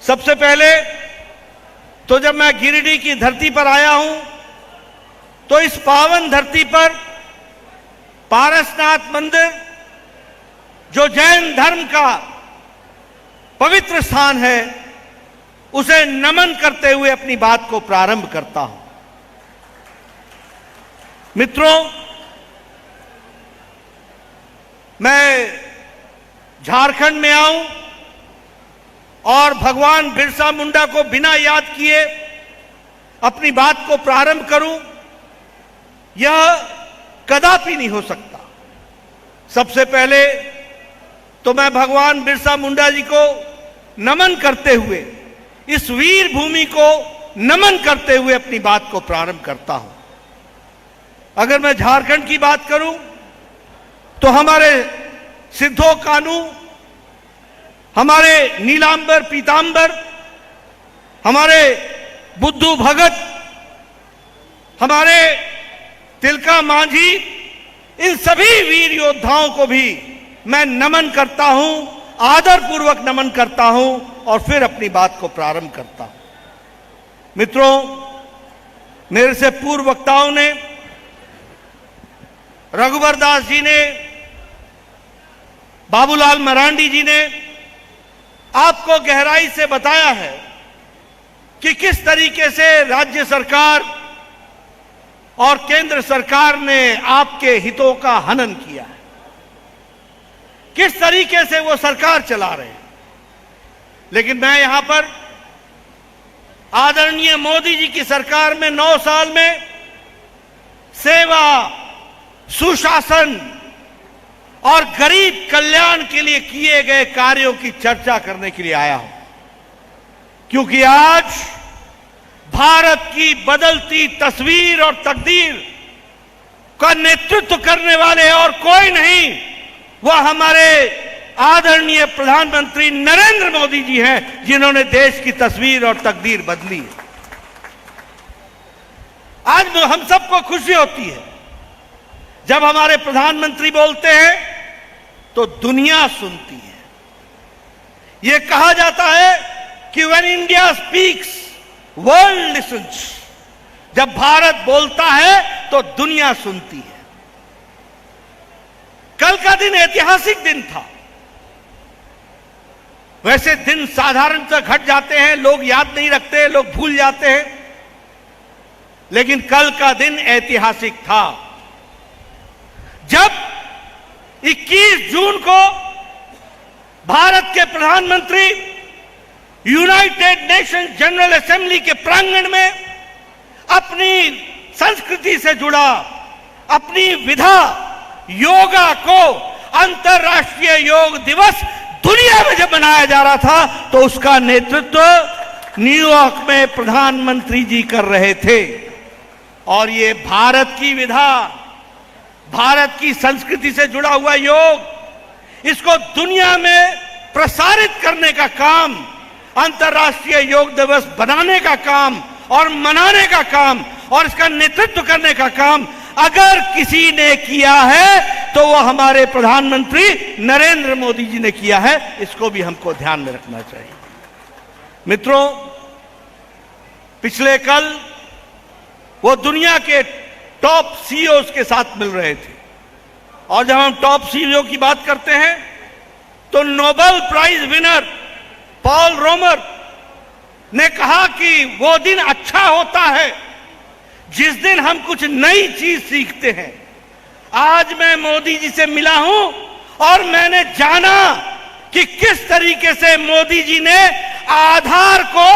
सबसे पहले तो जब मैं गिरिडीह की धरती पर आया हूं तो इस पावन धरती पर पारसनाथ मंदिर, जो जैन धर्म का पवित्र स्थान है, उसे नमन करते हुए अपनी बात को प्रारंभ करता हूं। मित्रों, मैं झारखंड में आऊं और भगवान बिरसा मुंडा को बिना याद किए अपनी बात को प्रारंभ करूं, यह कदापि नहीं हो सकता। सबसे पहले तो मैं भगवान बिरसा मुंडा जी को नमन करते हुए, इस वीर भूमि को नमन करते हुए अपनी बात को प्रारंभ करता हूं। अगर मैं झारखंड की बात करूं तो हमारे सिद्धो कानू, हमारे नीलांबर पीतांबर, हमारे बुद्धू भगत, हमारे तिलका मांझी, इन सभी वीर योद्धाओं को भी मैं नमन करता हूं, आदरपूर्वक नमन करता हूं और फिर अपनी बात को प्रारंभ करता हूं। मित्रों, मेरे से पूर्व वक्ताओं ने, रघुवर दास जी ने, बाबूलाल मरांडी जी ने आपको गहराई से बताया है कि किस तरीके से राज्य सरकार और केंद्र सरकार ने आपके हितों का हनन किया है, किस तरीके से वो सरकार चला रहे हैं। लेकिन मैं यहां पर आदरणीय मोदी जी की सरकार में 9 साल में सेवा, सुशासन और गरीब कल्याण के लिए किए गए कार्यों की चर्चा करने के लिए आया हूं, क्योंकि आज भारत की बदलती तस्वीर और तकदीर का नेतृत्व करने वाले और कोई नहीं, वह हमारे आदरणीय प्रधानमंत्री नरेंद्र मोदी जी हैं, जिन्होंने देश की तस्वीर और तकदीर बदली है। आज हम सबको खुशी होती है जब हमारे प्रधानमंत्री बोलते हैं तो दुनिया सुनती है। यह कहा जाता है कि when India speaks world lessons, जब भारत बोलता है तो दुनिया सुनती है। कल का दिन ऐतिहासिक दिन था। वैसे दिन साधारणतः घट जाते हैं, लोग याद नहीं रखते, लोग भूल जाते हैं, लेकिन कल का दिन ऐतिहासिक था जब 21 जून को भारत के प्रधानमंत्री यूनाइटेड नेशंस जनरल असेंबली के प्रांगण में अपनी संस्कृति से जुड़ा, अपनी विधा योगा को अंतर्राष्ट्रीय योग दिवस दुनिया में जब मनाया जा रहा था, तो उसका नेतृत्व न्यूयॉर्क में प्रधानमंत्री जी कर रहे थे। और ये भारत की विधा, भारत की संस्कृति से जुड़ा हुआ योग, इसको दुनिया में प्रसारित करने का काम, अंतर्राष्ट्रीय योग दिवस बनाने का काम और मनाने का काम और इसका नेतृत्व करने का काम अगर किसी ने किया है तो वह हमारे प्रधानमंत्री नरेंद्र मोदी जी ने किया है। इसको भी हमको ध्यान में रखना चाहिए। मित्रों, पिछले कल वो दुनिया के टॉप सीईओज के साथ मिल रहे थे, और जब हम टॉप सीईओ की बात करते हैं तो नोबेल प्राइज विनर पॉल रोमर ने कहा कि वो दिन अच्छा होता है जिस दिन हम कुछ नई चीज सीखते हैं। आज मैं मोदी जी से मिला हूं और मैंने जाना कि किस तरीके से मोदी जी ने आधार को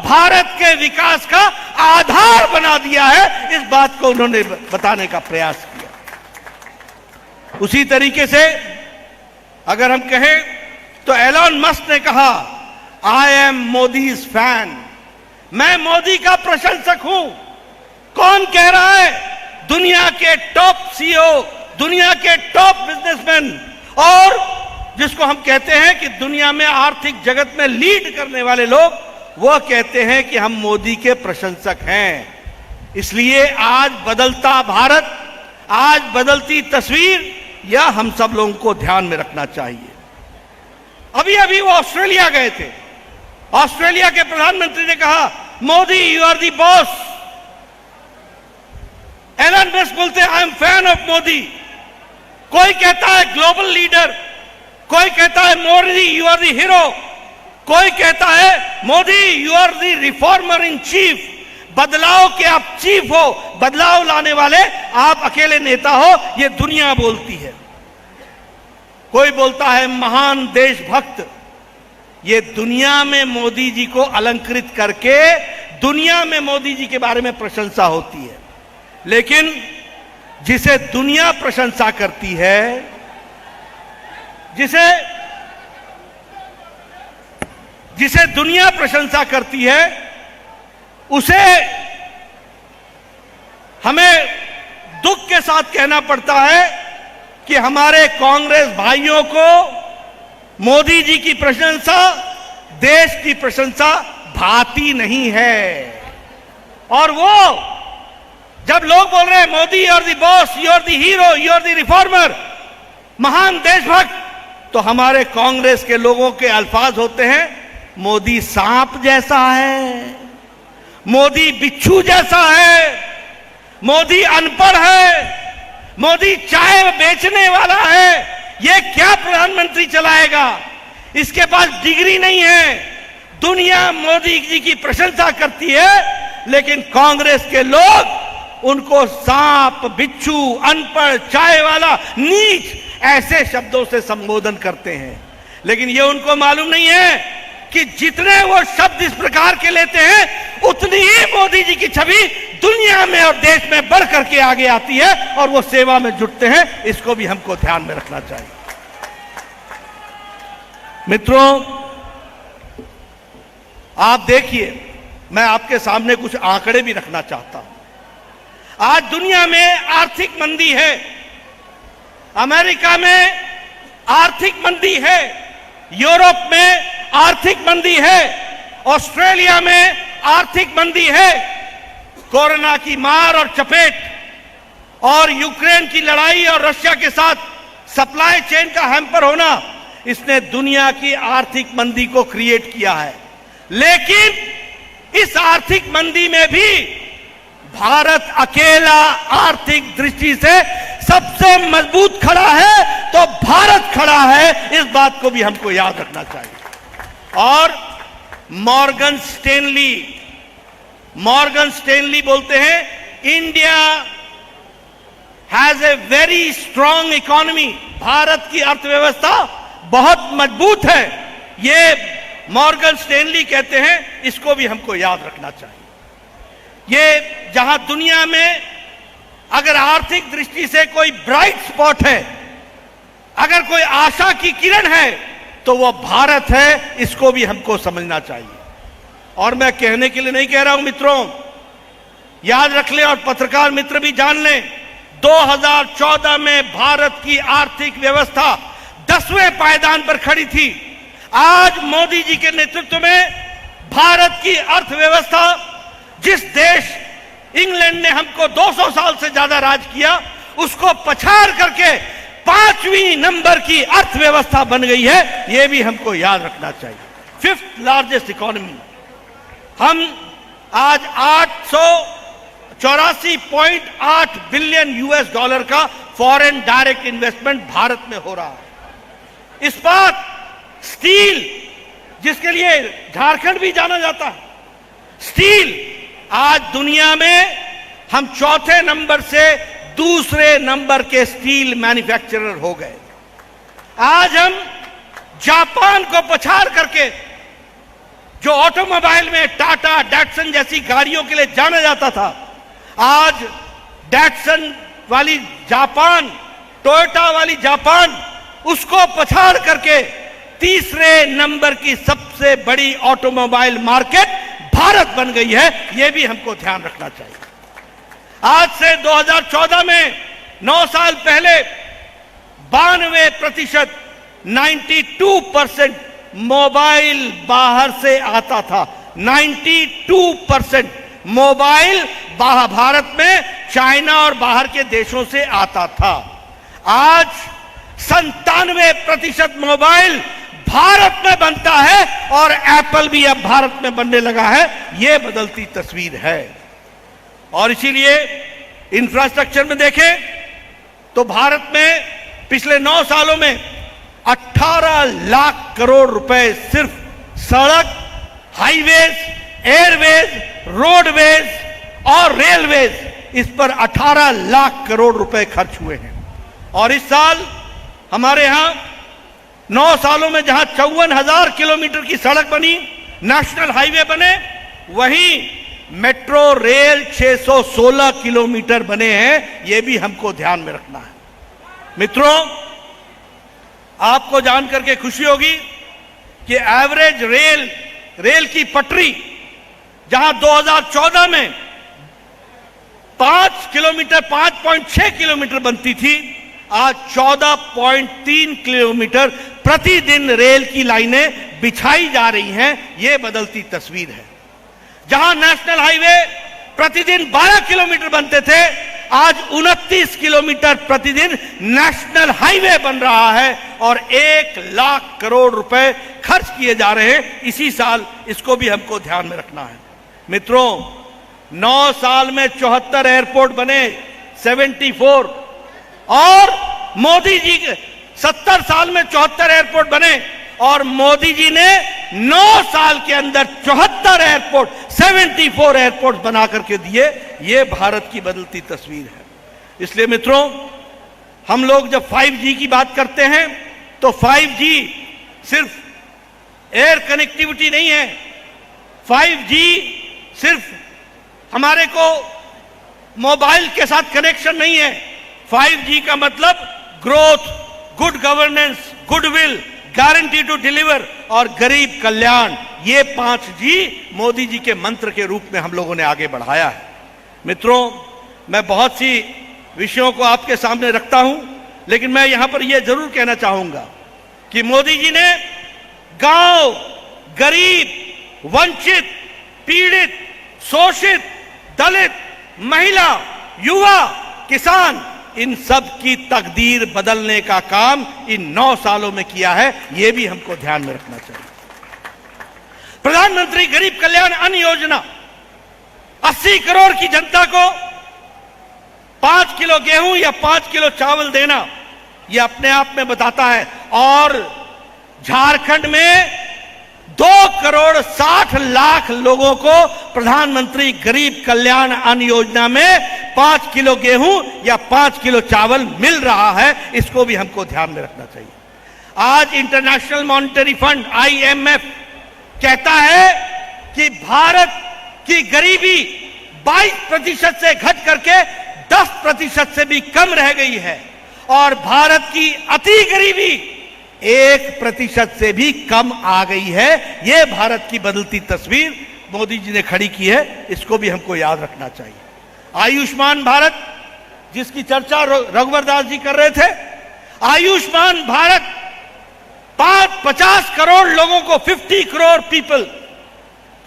भारत के विकास का आधार बना दिया है। इस बात को उन्होंने बताने का प्रयास किया। उसी तरीके से अगर हम कहें तो एलन मस्क ने कहा, आई एम मोदीज फैन, मैं मोदी का प्रशंसक हूं। कौन कह रहा है? दुनिया के टॉप सीईओ, दुनिया के टॉप बिजनेसमैन, और जिसको हम कहते हैं कि दुनिया में आर्थिक जगत में लीड करने वाले लोग, वह कहते हैं कि हम मोदी के प्रशंसक हैं। इसलिए आज बदलता भारत, आज बदलती तस्वीर, यह हम सब लोगों को ध्यान में रखना चाहिए। अभी अभी वो ऑस्ट्रेलिया गए थे ऑस्ट्रेलिया के प्रधानमंत्री ने कहा, Modi you are the boss. Elon Musk बोलते हैं, I am fan of Modi. कोई कहता है ग्लोबल लीडर, कोई कहता है Modi you are the hero, कोई कहता है Modi you are the reformer in chief. बदलाव के आप चीफ हो, बदलाव लाने वाले आप अकेले नेता हो, ये दुनिया बोलती है। कोई बोलता है महान देशभक्त। ये दुनिया में मोदी जी को अलंकृत करके दुनिया में मोदी जी के बारे में प्रशंसा होती है। लेकिन जिसे दुनिया प्रशंसा करती है, जिसे दुनिया प्रशंसा करती है, उसे हमें दुख के साथ कहना पड़ता है कि हमारे कांग्रेस भाइयों को मोदी जी की प्रशंसा, देश की प्रशंसा भाती नहीं है। और वो जब लोग बोल रहे हैं Modi you are the boss, you are the hero, you are the reformer, महान देशभक्त, तो हमारे कांग्रेस के लोगों के अल्फाज होते हैं, मोदी सांप जैसा है, मोदी बिच्छू जैसा है, मोदी अनपढ़ है, मोदी चाय बेचने वाला है, ये क्या प्रधानमंत्री चलाएगा, इसके पास डिग्री नहीं है। दुनिया मोदी जी की प्रशंसा करती है, लेकिन कांग्रेस के लोग उनको सांप, बिच्छू, अनपढ़, चाय वाला, नीच ऐसे शब्दों से संबोधन करते हैं। लेकिन ये उनको मालूम नहीं है कि जितने वो शब्द इस प्रकार के लेते हैं, उतनी ही मोदी जी की छवि दुनिया में और देश में बढ़ करके आगे आती है और वो सेवा में जुटते हैं। इसको भी हमको ध्यान में रखना चाहिए। मित्रों, आप देखिए, मैं आपके सामने कुछ आंकड़े भी रखना चाहता हूं। आज दुनिया में आर्थिक मंदी है, अमेरिका में आर्थिक मंदी है, यूरोप में आर्थिक मंदी है, ऑस्ट्रेलिया में आर्थिक मंदी है। कोरोना की मार और चपेट और यूक्रेन की लड़ाई और रशिया के साथ सप्लाई चेन का हैम्पर होना, इसने दुनिया की आर्थिक मंदी को क्रिएट किया है। लेकिन इस आर्थिक मंदी में भी भारत अकेला आर्थिक दृष्टि से सबसे मजबूत खड़ा है, तो भारत खड़ा है, इस बात को भी हमको याद रखना चाहिए। और मॉर्गन स्टेनली बोलते हैं, India has a very strong economy. Bharat की अर्थव्यवस्था बहुत मजबूत है, ये मॉर्गन स्टेनली कहते हैं। इसको भी हमको याद रखना चाहिए। ये जहां दुनिया में अगर आर्थिक दृष्टि से कोई ब्राइट स्पॉट है, अगर कोई आशा की किरण है, तो वो भारत है। इसको भी हमको समझना चाहिए। और मैं कहने के लिए नहीं कह रहा हूं मित्रों, याद रख लें और पत्रकार मित्र भी जान लें, 2014 में भारत की आर्थिक व्यवस्था 10वें पायदान पर खड़ी थी। आज मोदी जी के नेतृत्व में भारत की अर्थव्यवस्था, जिस देश इंग्लैंड ने हमको 200 साल से ज्यादा राज किया, उसको पछाड़ करके 5वीं नंबर की अर्थव्यवस्था बन गई है। यह भी हमको याद रखना चाहिए। 5th largest economy. हम आज 884.8 बिलियन US$ का फॉरेन डायरेक्ट इन्वेस्टमेंट भारत में हो रहा है। इस्पात, स्टील, जिसके लिए झारखंड भी जाना जाता है, स्टील, आज दुनिया में हम 4थे नंबर से 2रे नंबर के स्टील मैन्युफैक्चरर हो गए। आज हम जापान को पछाड़ करके, जो ऑटोमोबाइल में टाटा, डैटसन जैसी गाड़ियों के लिए जाना जाता था, आज डैटसन वाली जापान, टोयोटा वाली जापान, उसको पछाड़ करके 3रे नंबर की सबसे बड़ी ऑटोमोबाइल मार्केट भारत बन गई है। यह भी हमको ध्यान रखना चाहिए। आज से 2014 में 9 साल पहले 92%, 92% मोबाइल बाहर से आता था। 92% मोबाइल भारत में चाइना और बाहर के देशों से आता था। आज 97% मोबाइल भारत में बनता है और एप्पल भी अब भारत में बनने लगा है। यह बदलती तस्वीर है। और इसीलिए इंफ्रास्ट्रक्चर में देखें तो भारत में पिछले 9 सालों में 18 लाख करोड़ रुपए सिर्फ सड़क, हाईवेज, एयरवेज, रोडवेज और रेलवेज, इस पर 18 लाख करोड़ रुपए खर्च हुए हैं। और इस साल हमारे यहां 9 सालों में जहां 54,000 किलोमीटर की सड़क बनी, नेशनल हाईवे बने, वहीं मेट्रो रेल 616 किलोमीटर बने हैं। यह भी हमको ध्यान में रखना है। मित्रों, आपको जानकर के खुशी होगी कि एवरेज रेल की पटरी जहां 2014 में 5 किलोमीटर 5.6 किलोमीटर बनती थी, आज 14.3 किलोमीटर प्रतिदिन रेल की लाइनें बिछाई जा रही हैं। यह बदलती तस्वीर है। जहां नेशनल हाईवे प्रतिदिन 12 किलोमीटर बनते थे, आज 29 किलोमीटर प्रतिदिन नेशनल हाईवे बन रहा है और 1 लाख करोड़ रुपए खर्च किए जा रहे हैं इसी साल। इसको भी हमको ध्यान में रखना है। मित्रों, 9 साल में 74 एयरपोर्ट बने, 74, और मोदी जी 70 साल में 74 एयरपोर्ट बने और मोदी जी ने 9 साल के अंदर 74 एयरपोर्ट, 74 एयरपोर्ट बना करके दिए। ये भारत की बदलती तस्वीर है। इसलिए मित्रों, हम लोग जब 5G की बात करते हैं तो 5G सिर्फ एयर कनेक्टिविटी नहीं है। 5G सिर्फ हमारे को मोबाइल के साथ कनेक्शन नहीं है। 5G का मतलब growth, good governance, goodwill, guarantee to deliver और गरीब कल्याण। ये 5G मोदी जी के मंत्र के रूप में हम लोगों ने आगे बढ़ाया है। मित्रों, मैं बहुत सी विषयों को आपके सामने रखता हूं, लेकिन मैं यहां पर यह जरूर कहना चाहूंगा कि मोदी जी ने गांव, गरीब, वंचित, पीड़ित, शोषित, दलित, महिला, युवा, किसान, इन सब की तकदीर बदलने का काम इन 9 सालों में किया है। यह भी हमको ध्यान में रखना चाहिए। प्रधानमंत्री गरीब कल्याण अन्न योजना 80 करोड़ की जनता को 5 किलो गेहूं या 5 किलो चावल देना, यह अपने आप में बताता है। और झारखंड में 2 करोड़ 60 लाख लोगों को प्रधानमंत्री गरीब कल्याण अन्न योजना में 5 किलो गेहूं या 5 किलो चावल मिल रहा है। इसको भी हमको ध्यान में रखना चाहिए। आज इंटरनेशनल मॉनेटरी फंड IMF कहता है कि भारत की गरीबी 22% से घट करके 10% से भी कम रह गई है और भारत की अति गरीबी 1% से भी कम आ गई है। यह भारत की बदलती तस्वीर मोदी जी ने खड़ी की है। इसको भी हमको याद रखना चाहिए। आयुष्मान भारत, जिसकी चर्चा रघुवर दास जी कर रहे थे, आयुष्मान भारत 50 करोड़ लोगों को, 50 करोड़ पीपल,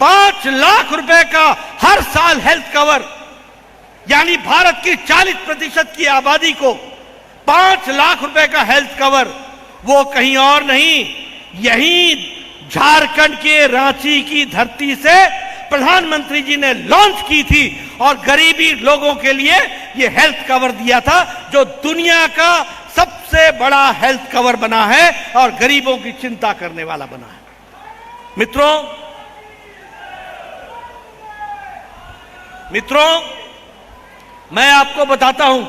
5 लाख रुपए का हर साल हेल्थ कवर, यानी भारत की 40% की आबादी को 5 लाख रुपए का हेल्थ कवर, वो कहीं और नहीं, यहीं झारखंड के रांची की धरती से प्रधानमंत्री जी ने लॉन्च की थी और गरीबी लोगों के लिए ये हेल्थ कवर दिया था, जो दुनिया का सबसे बड़ा हेल्थ कवर बना है और गरीबों की चिंता करने वाला बना है। मित्रों, मैं आपको बताता हूं,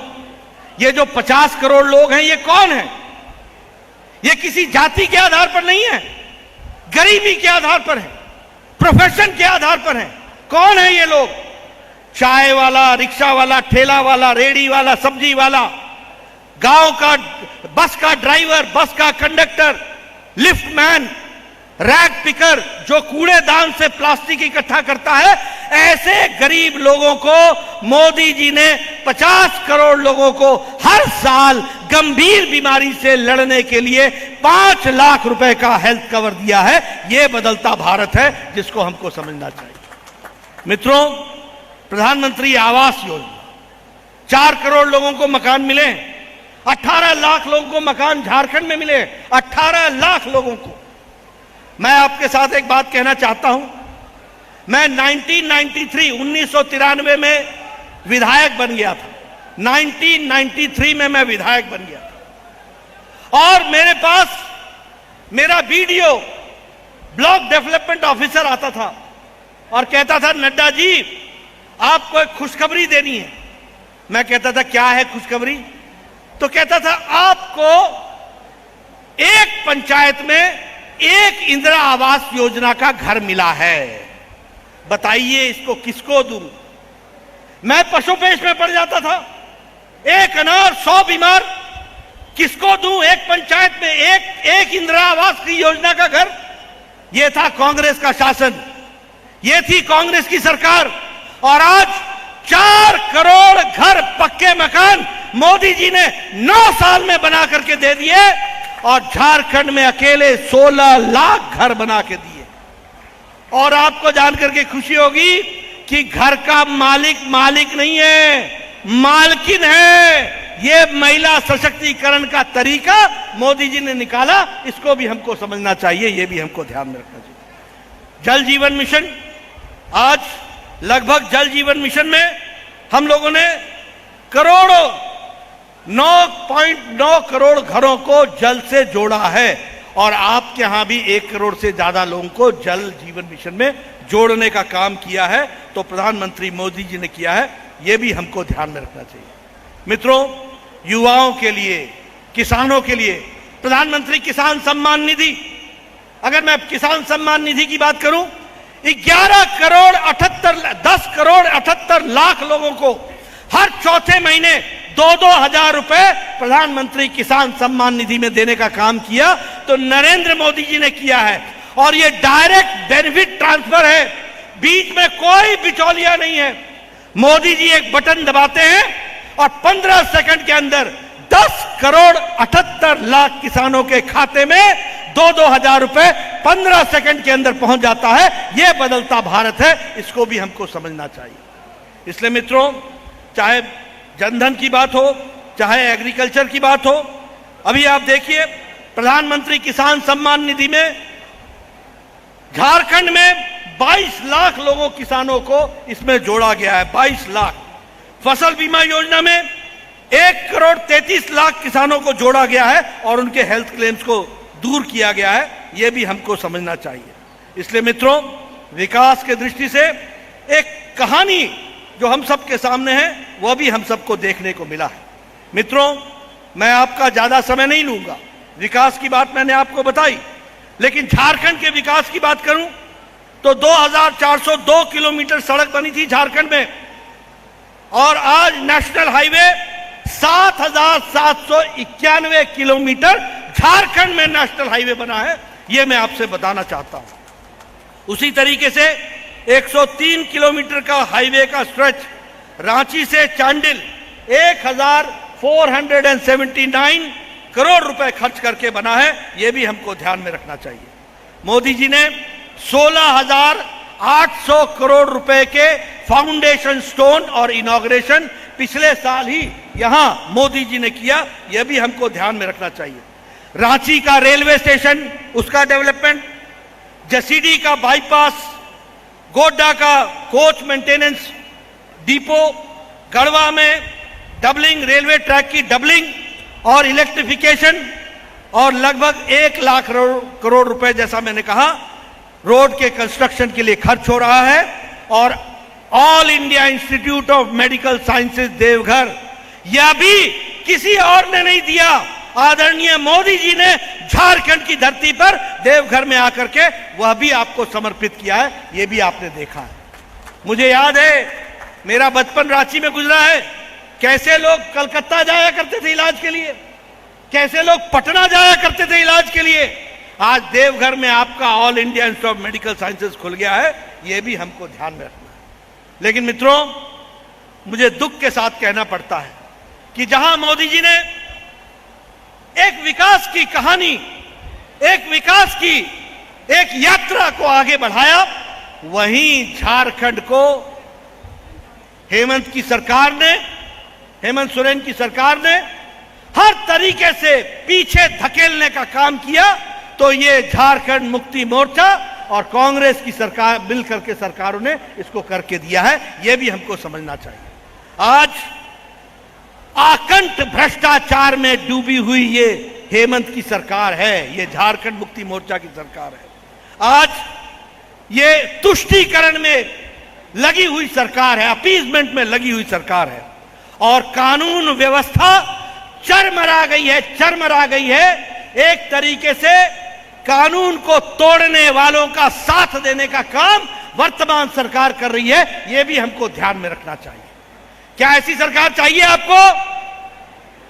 ये जो 50 करोड़ लोग हैं, ये कौन है? ये किसी जाति के आधार पर नहीं है, गरीबी के आधार पर है, प्रोफेशन के आधार पर है। कौन है ये लोग? चाय वाला, रिक्शा वाला, ठेला वाला, रेडी वाला, सब्जी वाला, गांव का बस का ड्राइवर, बस का conductor, lift man, rag picker, जो कूड़ेदान से प्लास्टिक इकट्ठा करता है। ऐसे गरीब लोगों को मोदी जी ने 50 करोड़ लोगों को हर साल गंभीर बीमारी से लड़ने के लिए 5 लाख रुपए का हेल्थ कवर दिया है। यह बदलता भारत है, जिसको हमको समझना चाहिए। मित्रों, प्रधानमंत्री आवास योजना, 4 करोड़ लोगों को मकान मिले, 18 लाख लोगों को मकान झारखंड में मिले, 18 लाख लोगों को। मैं आपके साथ एक बात कहना चाहता हूं। मैं 1993 में विधायक बन गया था। 1993 में मैं विधायक बन गया था और मेरे पास मेरा बीडीओ ब्लॉक डेवलपमेंट ऑफिसर आता था और कहता था, नड्डा जी आपको एक खुशखबरी देनी है। मैं कहता था, क्या है खुशखबरी? तो कहता था, आपको एक पंचायत में एक इंदिरा आवास योजना का घर मिला है, बताइए इसको किसको दूं? मैं पशुपेश में पड़ जाता था। एक अनार 100 बीमार, किसको दूं? एक पंचायत में एक इंदिरा आवास की योजना का घर। यह था कांग्रेस का शासन, यह थी कांग्रेस की सरकार। और आज 4 करोड़ घर, पक्के मकान मोदी जी ने 9 साल में बना करके दे दिए और झारखंड में अकेले 16 लाख घर बना के दिए। और आपको जानकर के खुशी होगी कि घर का मालिक नहीं है, मालकिन है। यह महिला सशक्तिकरण का तरीका मोदी जी ने निकाला, इसको भी हमको समझना चाहिए, यह भी हमको ध्यान में रखना चाहिए। जल जीवन मिशन, आज लगभग जल जीवन मिशन में हम लोगों ने करोड़ों 9.9 करोड़ घरों को जल से जोड़ा है और आपके यहां भी 1 करोड़ से ज्यादा लोगों को जल जीवन मिशन में जोड़ने का काम किया है। तो प्रधानमंत्री मोदी जी ने किया है, यह भी हमको ध्यान में रखना चाहिए। मित्रों, युवाओं के लिए, किसानों के लिए प्रधानमंत्री किसान सम्मान निधि, अगर मैं किसान सम्मान निधि की बात करूं, 10 करोड़ 78 लाख लोगों को हर चौथे महीने 2-2 हजार रुपए प्रधानमंत्री किसान सम्मान निधि में देने का काम किया तो नरेंद्र मोदी जी ने किया है। और ये डायरेक्ट बेनिफिट ट्रांसफर है, बीच में कोई बिचौलिया नहीं है। मोदी जी एक बटन दबाते हैं और 15 सेकंड के अंदर 10 करोड़ 78 लाख किसानों के खाते में 2-2 हजार रुपए 15 सेकंड के अंदर पहुंच जाता है। यह बदलता भारत है, इसको भी हमको समझना चाहिए। इसलिए मित्रों, चाहे जनधन की बात हो, चाहे एग्रीकल्चर की बात हो, अभी आप देखिए प्रधानमंत्री किसान सम्मान निधि में झारखंड में 22 लाख लोगों, किसानों को इसमें जोड़ा गया है। 22 लाख। फसल बीमा योजना में 1 करोड़ 33 लाख किसानों को जोड़ा गया है और उनके हेल्थ क्लेम्स को दूर किया गया है, यह भी हमको समझना चाहिए। इसलिए मित्रों, विकास के दृष्टि से एक कहानी जो हम सबके सामने है, वह भी हम सबको देखने को मिला है। मित्रों, मैं आपका ज्यादा समय नहीं लूंगा, विकास की बात मैंने आपको बताई, लेकिन झारखंड के विकास की बात करूं तो 2402 किलोमीटर सड़क बनी थी झारखंड में और आज नेशनल हाईवे 7791 किलोमीटर झारखंड में नेशनल हाईवे बना है, यह मैं आपसे बताना चाहता हूं। उसी तरीके से 103 किलोमीटर का हाईवे का स्ट्रेच रांची से चांडिल 1479 करोड़ रुपए खर्च करके बना है, यह भी हमको ध्यान में रखना चाहिए। मोदी जी ने 16,800 करोड़ रुपए के फाउंडेशन स्टोन और इनॉग्रेशन पिछले साल ही यहां मोदी जी ने किया, यह भी हमको ध्यान में रखना चाहिए। रांची का रेलवे स्टेशन, उसका डेवलपमेंट, जसीडी का बाईपास, गोड्डा का कोच मेंटेनेंस डिपो, गढ़वा में डबलिंग, रेलवे ट्रैक की डबलिंग और इलेक्ट्रिफिकेशन और लगभग 1 लाख करोड़ रुपए, जैसा मैंने कहा, रोड के कंस्ट्रक्शन के लिए खर्च हो रहा है। और all India institute of medical sciences Deoghar, यह भी किसी और ने नहीं दिया, आदरणीय मोदी जी ने झारखंड की धरती पर देवघर में आकर के वह भी आपको समर्पित किया है, यह भी आपने देखा है। मुझे याद है, मेरा बचपन रांची में गुजरा है, कैसे लोग कलकत्ता जाया करते थे इलाज के लिए, कैसे लोग पटना जाया करते थे इलाज के लिए। आज देवघर में आपका all India institute of medical sciences खुल गया है, यह भी हमको ध्यान में रखना है। लेकिन मित्रों, मुझे दुख के साथ कहना पड़ता है कि जहां मोदी जी ने एक विकास की कहानी, एक विकास की एक यात्रा को आगे बढ़ाया, वहीं झारखंड को हेमंत सोरेन की सरकार ने हर तरीके से पीछे धकेलने का काम किया तो ये झारखंड मुक्ति मोर्चा और कांग्रेस की सरकार मिलकर के सरकारों ने इसको करके दिया है। यह भी हमको समझना चाहिए। आज आकंठ भ्रष्टाचार में डूबी हुई ये हेमंत की सरकार है, ये झारखंड मुक्ति मोर्चा की सरकार है। आज ये तुष्टीकरण में लगी हुई सरकार है, अपीजमेंट में लगी हुई सरकार है और कानून व्यवस्था चरमरा गई है, चरमरा गई है। एक तरीके से कानून को तोड़ने वालों का साथ देने का काम वर्तमान सरकार कर रही है। यह भी हमको ध्यान में रखना चाहिए। क्या ऐसी सरकार चाहिए आपको?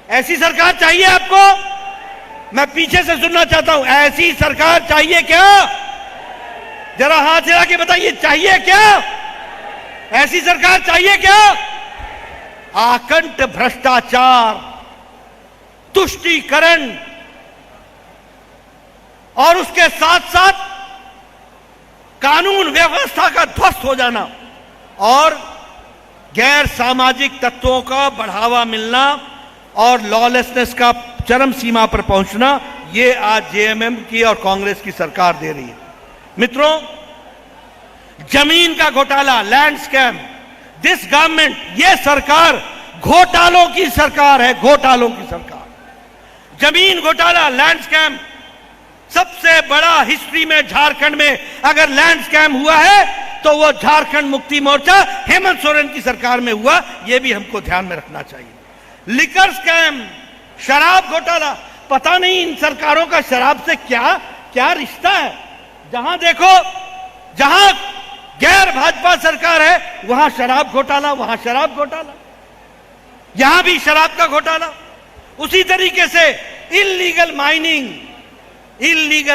ऐसी सरकार चाहिए आपको? मैं पीछे से सुनना चाहता हूं, ऐसी सरकार चाहिए क्या? जरा हाथ हिला के बताइए, चाहिए क्या? ऐसी सरकार चाहिए क्या? आकंठ भ्रष्टाचार, तुष्टीकरण और उसके साथ साथ कानून व्यवस्था का ध्वस्त हो जाना और गैर सामाजिक तत्वों का बढ़ावा मिलना और लॉलेसनेस का चरम सीमा पर पहुंचना, ये आज जेएमएम की और कांग्रेस की सरकार दे रही है। मित्रों, जमीन का घोटाला, लैंड स्कैम, दिस गवर्नमेंट, ये सरकार घोटालों की सरकार है, घोटालों की सरकार। जमीन घोटाला, लैंड स्कैम, सबसे बड़ा हिस्ट्री में झारखंड में अगर लैंड स्कैम हुआ है तो वो झारखंड मुक्ति मोर्चा हेमंत सोरेन की सरकार में हुआ। यह भी हमको ध्यान में रखना चाहिए। लिकर स्कैम, शराब घोटाला, पता नहीं इन सरकारों का शराब से क्या क्या रिश्ता है। जहां देखो, जहां गैर भाजपा सरकार है वहां शराब घोटाला, वहां शराब घोटाला, यहां भी शराब का घोटाला। उसी तरीके से इल्लीगल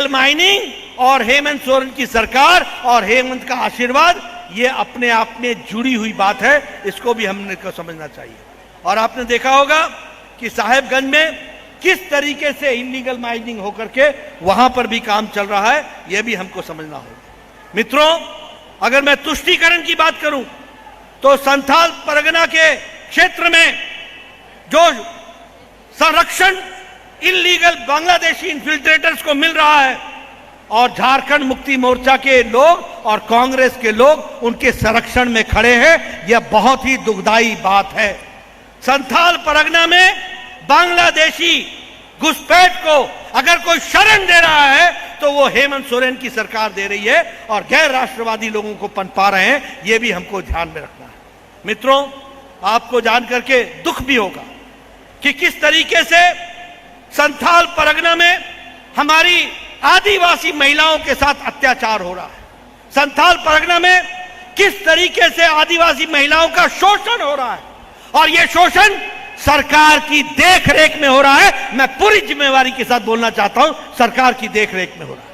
माइनिंग और हेमंत सोरेन की सरकार और हेमंत का आशीर्वाद, ये अपने आप में जुड़ी हुई बात है। इसको भी हमने को समझना चाहिए। और आपने देखा होगा कि साहेबगंज में किस तरीके से इल्लीगल माइनिंग होकर के वहां पर भी काम चल रहा है, यह भी हमको समझना होगा। मित्रों, अगर मैं तुष्टीकरण की बात करूं तो संथाल परगना के क्षेत्र में जो संरक्षण इल्लीगल बांग्लादेशी इन्फिल्ट्रेटर्स को मिल रहा है और झारखंड मुक्ति मोर्चा के लोग और कांग्रेस के लोग उनके संरक्षण में खड़े हैं, यह बहुत ही दुखदाई बात है। संथाल परगना में बांग्लादेशी घुसपैठ को अगर कोई शरण दे रहा है तो वो हेमंत सोरेन की सरकार दे रही है और गैर राष्ट्रवादी लोगों को पनपा रहे हैं। यह भी हमको ध्यान में रखना है। मित्रों, आपको जानकर के दुख भी होगा कि किस तरीके से संथाल परगना में हमारी आदिवासी महिलाओं के साथ अत्याचार हो रहा है। संथाल परगना में किस तरीके से आदिवासी महिलाओं का शोषण हो रहा है और यह शोषण सरकार की देखरेख में हो रहा है। मैं पूरी जिम्मेवारी के साथ बोलना चाहता हूं, सरकार की देखरेख में हो रहा है।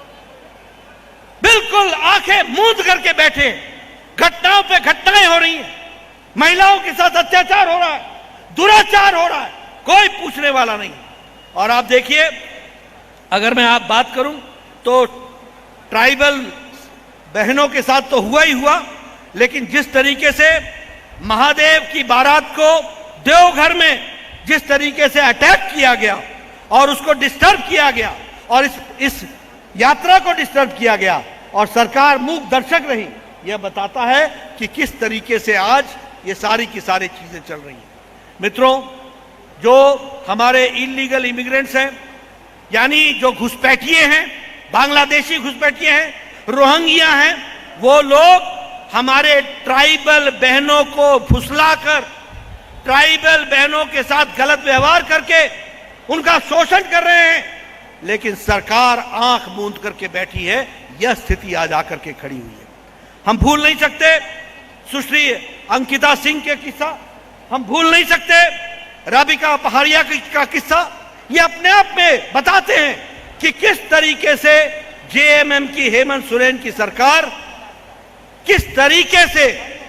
बिल्कुल आंखें मूंद करके बैठे, घटनाओं पे घटनाएं हो रही हैं, महिलाओं के साथ अत्याचार हो रहा है, दुराचार हो रहा है, कोई पूछने वाला नहीं। और आप देखिए, अगर मैं आप बात करूं तो ट्राइबल बहनों के साथ तो हुआ ही हुआ, लेकिन जिस तरीके से महादेव की बारात को देवघर में जिस तरीके से अटैक किया गया और उसको डिस्टर्ब किया गया और इस यात्रा को डिस्टर्ब किया गया और सरकार मूक दर्शक रही, यह बताता है कि किस तरीके से आज ये सारी की सारी चीजें चल रही हैं। मित्रों, जो हमारे इलीगल इमिग्रेंट्स हैं, यानी जो घुसपैठिए हैं, बांग्लादेशी घुसपैठिए हैं, रोहिंग्या हैं, वो लोग हमारे ट्राइबल बहनों को फुसलाकर, ट्राइबल बहनों के साथ गलत व्यवहार करके उनका शोषण कर रहे हैं, लेकिन सरकार आंख मूंद करके बैठी है। यह स्थिति आज आकर के खड़ी हुई है। हम भूल नहीं सकते सुश्री अंकिता सिंह के किस्सा, हम भूल नहीं सकते राबिका पहाड़िया का किस्सा। ये अपने आप में बताते हैं कि किस तरीके से जेएमएम की हेमंत सोरेन की सरकार किस तरीके से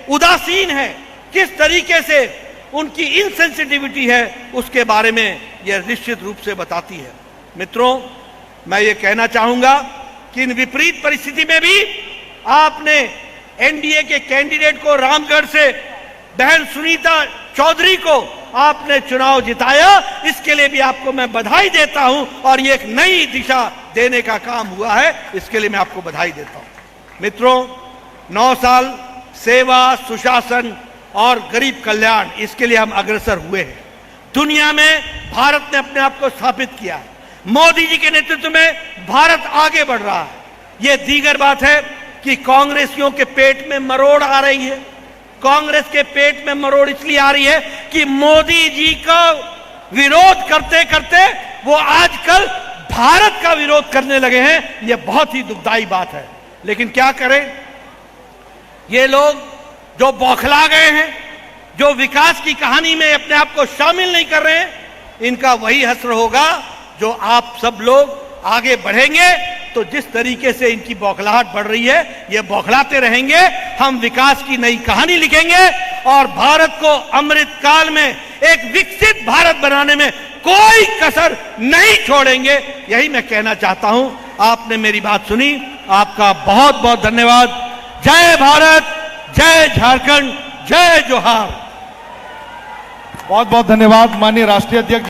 उदासीन है, किस तरीके से उनकी इनसेंसिटिविटी है, उसके बारे में यह निश्चित रूप से बताती है। मित्रों, मैं ये कहना चाहूंगा कि इन विपरीत परिस्थिति में भी आपने एनडीए के कैंडिडेट को, रामगढ़ से बहन सुनीता चौधरी को आपने चुनाव जिताया, इसके लिए भी आपको मैं बधाई देता हूं और ये एक नई दिशा देने का काम हुआ है। इसके लिए मैं आपको बधाई देता हूं। मित्रों, 9 साल सेवा, सुशासन और गरीब कल्याण, इसके लिए हम अग्रसर हुए हैं। दुनिया में भारत ने अपने आप को स्थापित किया है। मोदी जी के नेतृत्व में भारत आगे बढ़ रहा है। यह दीगर बात है कि कांग्रेसियों के पेट में मरोड़ आ रही है। कांग्रेस के पेट में मरोड़ इसलिए आ रही है कि मोदी जी का विरोध करते करते वो आजकल भारत का विरोध करने लगे हैं। यह बहुत ही दुखदाई बात है। लेकिन क्या करें, ये लोग जो बौखला गए हैं, जो विकास की कहानी में अपने आप को शामिल नहीं कर रहे हैं, इनका वही हश्र होगा जो आप सब लोग आगे बढ़ेंगे तो जिस तरीके से इनकी बौखलाहट बढ़ रही है, ये बौखलाते रहेंगे। हम विकास की नई कहानी लिखेंगे और भारत को अमृत काल में एक विकसित भारत बनाने में कोई कसर नहीं छोड़ेंगे। यही मैं कहना चाहता हूं। आपने मेरी बात सुनी, आपका बहुत बहुत धन्यवाद। जय भारत, जय झारखंड, जय जोहार। बहुत बहुत धन्यवाद माननीय राष्ट्रीय अध्यक्ष।